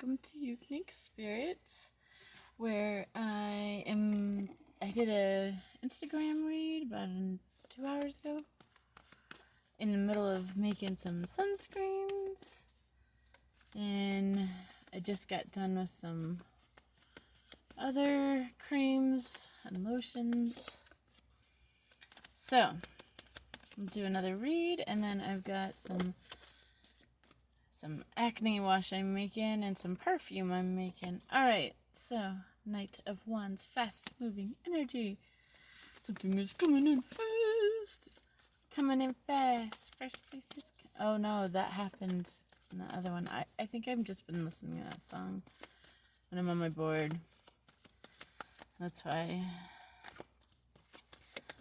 welcome to Ukunique Spirits, where I did a Instagram read about 2 hours ago, in the middle of making some sunscreens, and I just got done with some other creams and lotions. So, I'll do another read, and then I've got some acne wash I'm making and some perfume I'm making. Alright, so Knight of Wands, fast moving energy. Something is coming in fast. Coming in fast. First place is... Oh no, that happened in the other one. I think I've just been listening to that song when I'm on my board. That's why.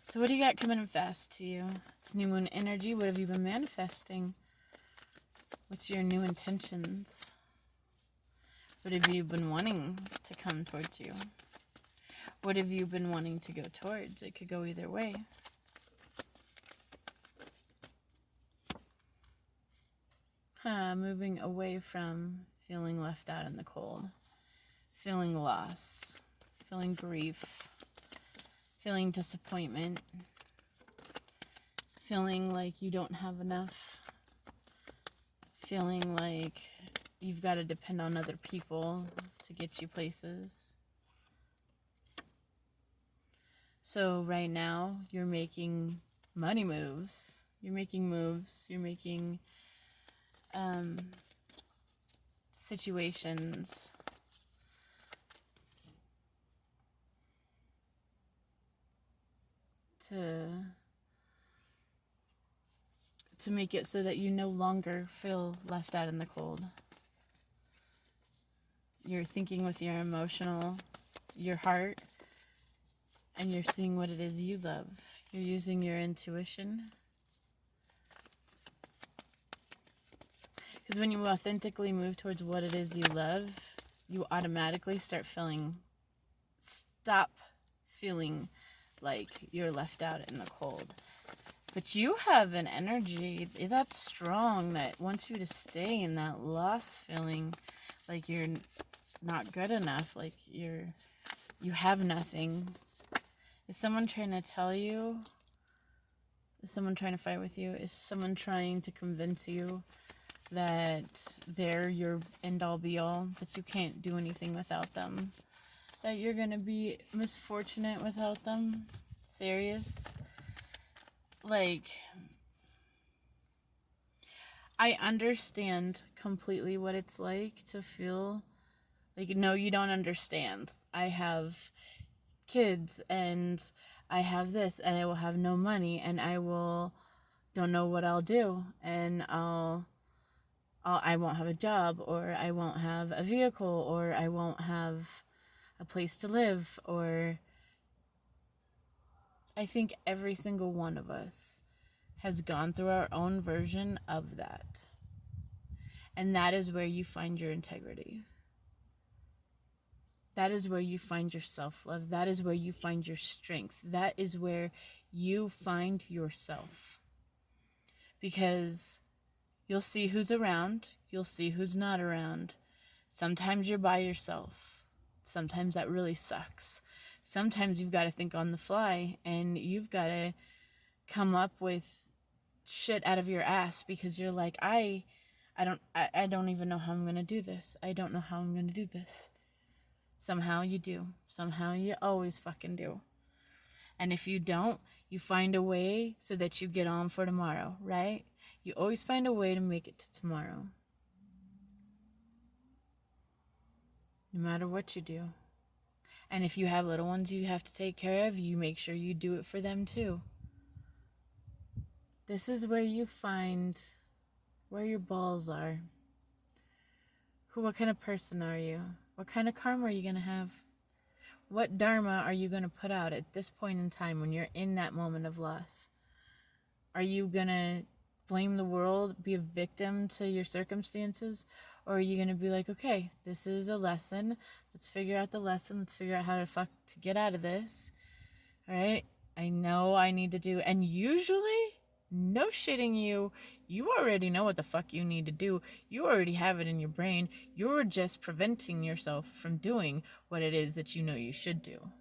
So what do you got coming in fast to you? It's new moon energy. What have you been manifesting? What's your new intentions? What have you been wanting to come towards you? What have you been wanting to go towards? It could go either way. Moving away from feeling left out in the cold. Feeling loss. Feeling grief. Feeling disappointment. Feeling like you don't have enough. Feeling like you've got to depend on other people to get you places. So right now, you're making money moves. You're making moves. You're making situations to make it so that you no longer feel left out in the cold. You're thinking with your your heart, and you're seeing what it is you love. You're using your intuition. Because when you authentically move towards what it is you love, you automatically stop feeling like you're left out in the cold. But you have an energy that's strong that wants you to stay in that loss feeling, like you're not good enough, like you have nothing. Is someone trying to tell you? Is someone trying to fight with you? Is someone trying to convince you that they're your end-all be-all, that you can't do anything without them, that you're gonna be misfortunate without them? Serious? Like, I understand completely what it's like to feel like, no, you don't understand. I have kids, and I have this, and I will have no money, and don't know what I'll do, and I won't have a job, or I won't have a vehicle, or I won't have a place to live, or... I think every single one of us has gone through our own version of that. And that is where you find your integrity. That is where you find your self-love. That is where you find your strength. That is where you find yourself. Because you'll see who's around. You'll see who's not around. Sometimes you're by yourself. Sometimes that really sucks. Sometimes you've got to think on the fly, and you've got to come up with shit out of your ass, because you're like, I don't even know how I'm going to do this. I don't know how I'm going to do this. Somehow you do. Somehow you always fucking do. And if you don't, you find a way so that you get on for tomorrow, right? You always find a way to make it to tomorrow. No matter what you do. And if you have little ones you have to take care of, you make sure you do it for them too. This is where you find where your balls are. What kind of person are you? What kind of karma are you going to have? What dharma are you going to put out at this point in time when you're in that moment of loss? Are you going to blame the world, be a victim to your circumstances? Or are you going to be like, okay, this is a lesson. Let's figure out the lesson. Let's figure out how to get out of this. All right? I know I need to do. And usually No shitting you. You already know what the fuck you need to do. You already have it in your brain. You're just preventing yourself from doing what it is that you know you should do.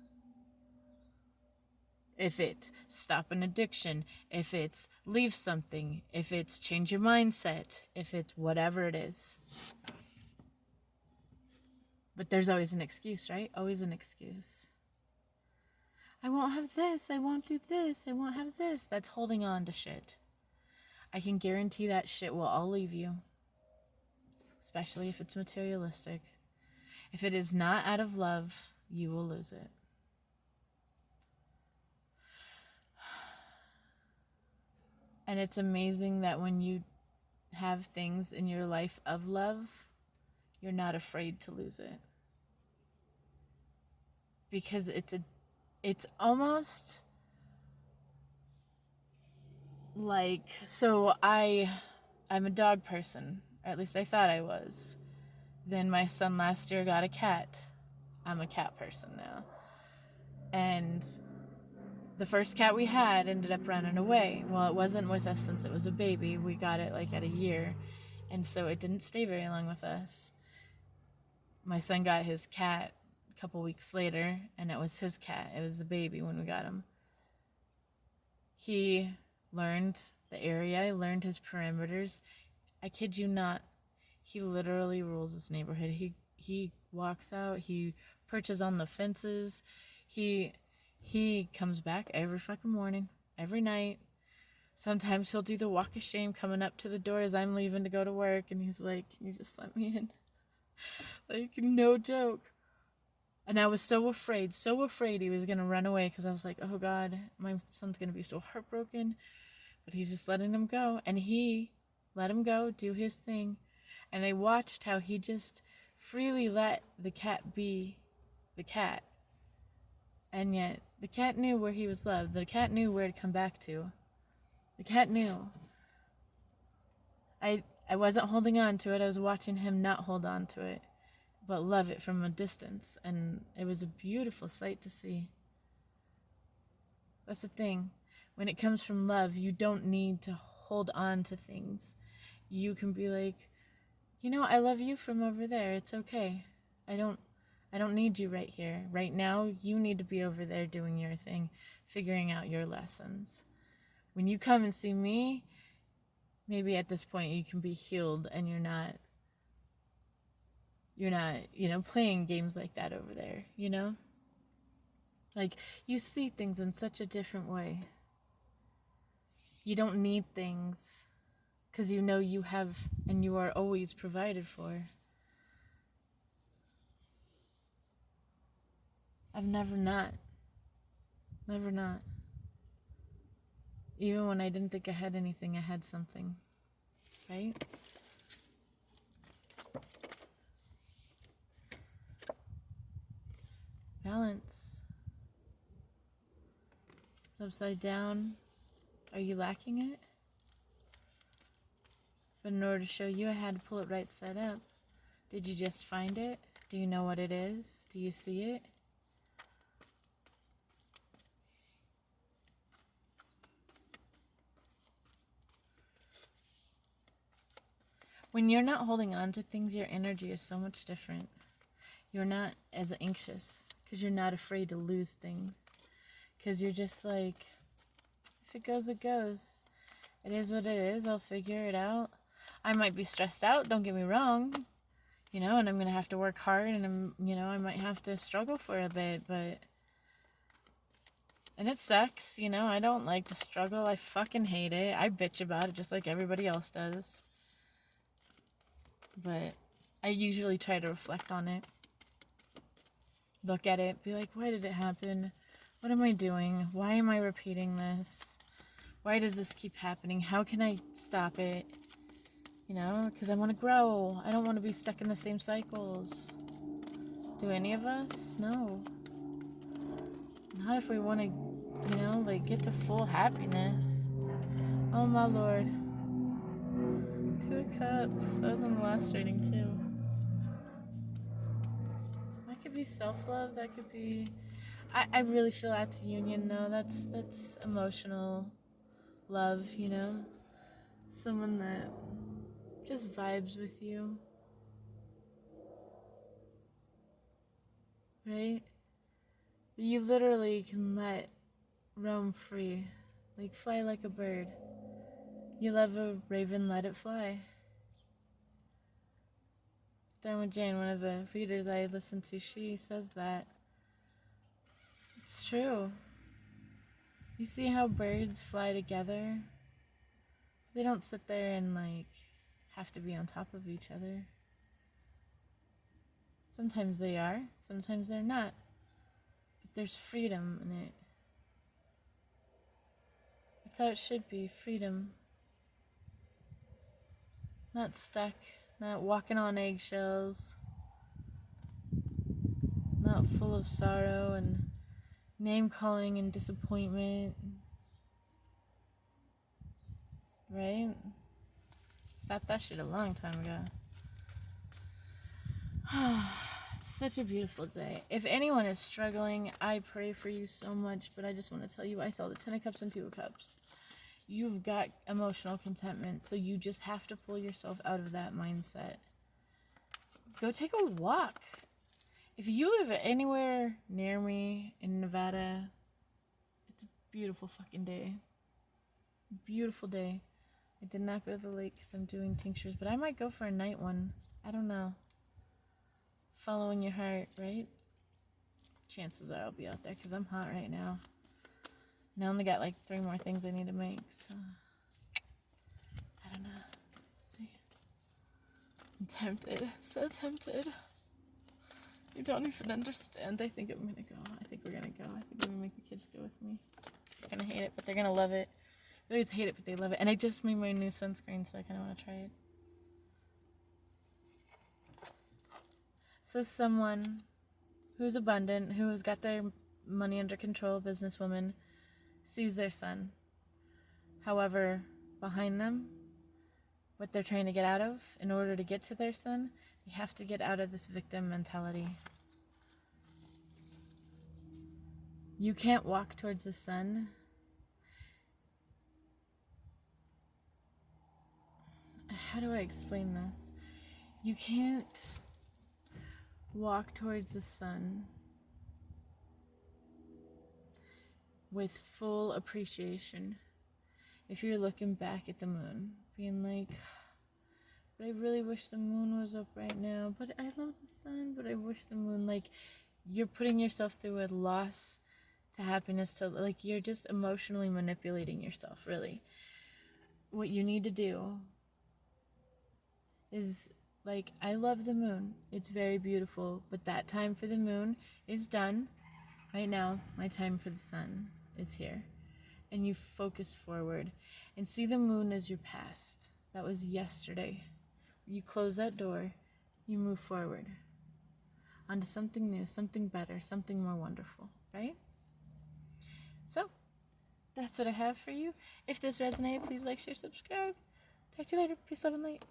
If it's stop an addiction, if it's leave something, if it's change your mindset, if it's whatever it is. But there's always an excuse, right? Always an excuse. I won't have this, I won't do this, I won't have this. That's holding on to shit. I can guarantee that shit will all leave you. Especially if it's materialistic. If it is not out of love, you will lose it. And it's amazing that when you have things in your life of love, you're not afraid to lose it. Because it's almost like, so I'm a dog person, or at least I thought I was. Then my son last year got a cat. I'm a cat person now. And the first cat we had ended up running away. Well, it wasn't with us since it was a baby. We got it like at a year. And so it didn't stay very long with us. My son got his cat a couple weeks later, and it was his cat. It was a baby when we got him. He learned the area, learned his perimeters. I kid you not. He literally rules this neighborhood. He walks out. He perches on the fences. He comes back every fucking morning, every night. Sometimes he'll do the walk of shame coming up to the door as I'm leaving to go to work, and he's like, "Can you just let me in?" Like, no joke. And I was so afraid he was going to run away, because I was like, oh God, my son's going to be so heartbroken. But he's just letting him go. And he let him go, do his thing. And I watched how he just freely let the cat be the cat. And yet, the cat knew where he was loved. The cat knew where to come back to. The cat knew. I wasn't holding on to it. I was watching him not hold on to it, but love it from a distance. And it was a beautiful sight to see. That's the thing. When it comes from love, you don't need to hold on to things. You can be like, you know, I love you from over there. It's okay. I don't need you right here. Right now, you need to be over there doing your thing, figuring out your lessons. When you come and see me, maybe at this point you can be healed, and you're not, playing games like that over there, Like, you see things in such a different way. You don't need things, because you know you have and you are always provided for. I've never not. Never not. Even when I didn't think I had anything, I had something. Right? Balance. It's upside down. Are you lacking it? But in order to show you, I had to pull it right side up. Did you just find it? Do you know what it is? Do you see it? When you're not holding on to things, your energy is so much different. You're not as anxious because you're not afraid to lose things. Because you're just like, if it goes, it goes. It is what it is. I'll figure it out. I might be stressed out, don't get me wrong. And I'm going to have to work hard, and I might have to struggle for a bit, and it sucks, I don't like to struggle. I fucking hate it. I bitch about it just like everybody else does. But I usually try to reflect on it. Look at it, be like, why did it happen? What am I doing? Why am I repeating this? Why does this keep happening? How can I stop it? Because I want to grow. I don't want to be stuck in the same cycles. Do any of us? No. Not if we want to, get to full happiness. Oh, my Lord. 2 of Cups. That was in the last reading, too. That could be self-love. That could be... I really feel that's union, though. That's emotional love, you know? Someone that just vibes with you. Right? You literally can let roam free. Like fly like a bird. You love a raven, let it fly. Dharma Jane, one of the readers I listen to, she says that. It's true. You see how birds fly together? They don't sit there and like have to be on top of each other. Sometimes they are, sometimes they're not. But there's freedom in it. That's how it should be, freedom. Not stuck, not walking on eggshells, not full of sorrow and name-calling and disappointment. Right? Stopped that shit a long time ago. It's such a beautiful day. If anyone is struggling, I pray for you so much, but I just want to tell you, I saw the 10 of Cups and 2 of Cups. You've got emotional contentment, so you just have to pull yourself out of that mindset. Go take a walk. If you live anywhere near me in Nevada, it's a beautiful fucking day. Beautiful day. I did not go to the lake because I'm doing tinctures, but I might go for a night one. I don't know. Following your heart, right? Chances are I'll be out there because I'm hot right now. And I only got like 3 more things I need to make, so I don't know. Let's see. I'm tempted. So tempted. You don't even understand. I think I'm gonna go. I think we're gonna go. I think I'm gonna make the kids go with me. They're gonna hate it, but they're gonna love it. They always hate it, but they love it. And I just made my new sunscreen, so I kind of want to try it. So someone who's abundant, who has got their money under control, businesswoman, sees their son. However, behind them, what they're trying to get out of, in order to get to their son, they have to get out of this victim mentality. You can't walk towards the sun. How do I explain this? You can't walk towards the sun with full appreciation if you're looking back at the moon, being like, but I really wish the moon was up right now, but I love the sun, but I wish the moon, like, you're putting yourself through a loss to happiness, to, like, you're just emotionally manipulating yourself, really. What you need to do is, like, I love the moon. It's very beautiful, but that time for the moon is done. Right now, my time for the sun is here. And you focus forward and see the moon as your past. That was yesterday. You close that door, you move forward onto something new, something better, something more wonderful, right? So, that's what I have for you. If this resonated, please like, share, subscribe. Talk to you later. Peace, love, and light.